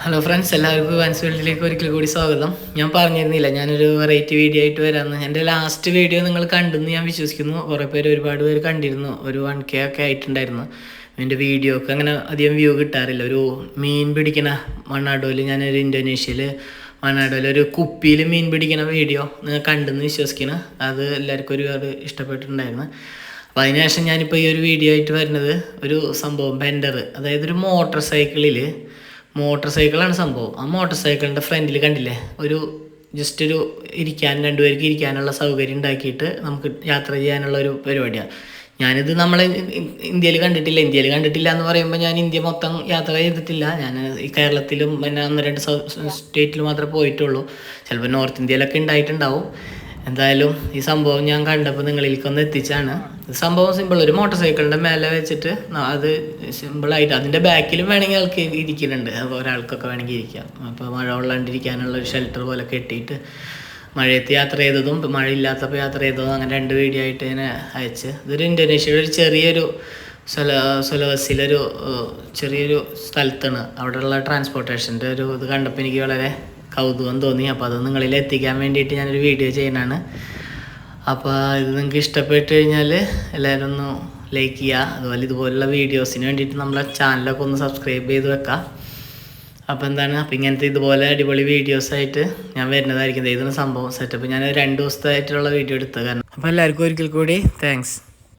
Hello friends, എല്ലാവർക്കും vans വേൾഡിലേക്ക് ഒരിക്കൽ കൂടി സ്വാഗതം. ഞാൻ പറഞ്ഞിരുന്നില്ല ഞാനൊരു വെറൈറ്റി വീഡിയോ ആയിട്ട് വരാമെന്ന്. എൻ്റെ ലാസ്റ്റ് വീഡിയോ നിങ്ങൾ കണ്ടെന്ന് ഞാൻ വിശ്വസിക്കുന്നു. കുറേ പേര് ഒരുപാട് പേര് കണ്ടിരുന്നു. ഒരു 1K ഒക്കെ ആയിട്ടുണ്ടായിരുന്നു. എൻ്റെ വീഡിയോ ഒക്കെ അങ്ങനെ അധികം വ്യൂ കിട്ടാറില്ല. ഒരു മീൻ പിടിക്കണ മണ്ണാടോയിൽ, ഞാനൊരു ഇന്തോനേഷ്യയിൽ മണ്ണാടോയിൽ ഒരു കുപ്പിയിൽ മീൻ പിടിക്കണ വീഡിയോ നിങ്ങൾ കണ്ടെന്ന് വിശ്വസിക്കുന്നു. അത് എല്ലാവർക്കും ഒരുപാട് ഇഷ്ടപ്പെട്ടിട്ടുണ്ടായിരുന്നു. അപ്പോൾ അതിനുശേഷം ഞാനിപ്പോൾ ഈ ഒരു വീഡിയോ ആയിട്ട് വരുന്നത് ഒരു സംഭവം ബെൻഡർ, അതായത് ഒരു മോട്ടോർ സൈക്കിളാണ് സംഭവം. ആ മോട്ടോർ സൈക്കിളിൻ്റെ ഫ്രണ്ടിൽ കണ്ടില്ലേ, ജസ്റ്റ് ഒരു രണ്ടുപേർക്ക് ഇരിക്കാനുള്ള സൗകര്യം ഉണ്ടാക്കിയിട്ട് നമുക്ക് യാത്ര ചെയ്യാനുള്ള ഒരു പരിപാടിയാണ്. ഞാനിത് നമ്മൾ ഇന്ത്യയിൽ കണ്ടിട്ടില്ല എന്ന് പറയുമ്പോൾ ഞാൻ ഇന്ത്യ മൊത്തം യാത്ര ചെയ്തിട്ടില്ല. ഞാൻ ഈ കേരളത്തിലും പിന്നെ 1-2 സ്റ്റേറ്റിൽ മാത്രമേ പോയിട്ടുള്ളൂ. ചിലപ്പോൾ നോർത്ത് ഇന്ത്യയിലൊക്കെ ഉണ്ടായിട്ടുണ്ടാവും. എന്തായാലും ഈ സംഭവം ഞാൻ കണ്ടപ്പോൾ നിങ്ങളിലേക്കൊന്ന് എത്തിച്ചാണ്. സംഭവം സിമ്പിൾ, ഒരു മോട്ടോർ സൈക്കിളിൻ്റെ മേലെ വെച്ചിട്ട് അത് സിമ്പിളായിട്ട് അതിൻ്റെ ബാക്കിലും വേണമെങ്കിൽ ആൾക്ക് ഇരിക്കുന്നുണ്ട്. അപ്പോൾ ഒരാൾക്കൊക്കെ വേണമെങ്കിൽ ഇരിക്കാം. അപ്പോൾ മഴ കൊള്ളാണ്ടിരിക്കാനുള്ള ഒരു ഷെൽട്ടർ പോലെ കെട്ടിയിട്ട് മഴയത്ത് യാത്ര ചെയ്തതും മഴയില്ലാത്തപ്പോൾ യാത്ര ചെയ്തതും അങ്ങനെ 2 വീഡിയോ ആയിട്ട് ഇങ്ങനെ അയച്ച്. ഇതൊരു ഇന്തോനേഷ്യയുടെ ഒരു ചെറിയൊരു സുലവസിലൊരു ചെറിയൊരു സ്ഥലത്താണ്. അവിടെയുള്ള ട്രാൻസ്പോർട്ടേഷൻ്റെ ഒരു ഇത് കണ്ടപ്പോൾ എനിക്ക് വളരെ കൗതുകം തോന്നി. അപ്പോൾ അത് നിങ്ങളിൽ എത്തിക്കാൻ വേണ്ടിയിട്ട് ഞാനൊരു വീഡിയോ ചെയ്യുന്നതാണ്. അപ്പോൾ ഇത് നിങ്ങൾക്ക് ഇഷ്ടപ്പെട്ട് കഴിഞ്ഞാൽ എല്ലാവരും ഒന്ന് ലൈക്ക് ചെയ്യുക. അതുപോലെ ഇതുപോലുള്ള വീഡിയോസിന് വേണ്ടിയിട്ട് നമ്മളെ ചാനലൊക്കെ ഒന്ന് സബ്സ്ക്രൈബ് ചെയ്ത് വെക്കാം. അപ്പോൾ ഇങ്ങനത്തെ ഇതുപോലെ അടിപൊളി വീഡിയോസായിട്ട് ഞാൻ വരുന്നതായിരിക്കും. ഇതാണ് സംഭവം സെറ്റപ്പ്. ഞാൻ 2 ദിവസത്തായിട്ടുള്ള വീഡിയോ എടുത്തത് കാരണം. അപ്പോൾ എല്ലാവർക്കും ഒരിക്കൽ കൂടി താങ്ക്സ്.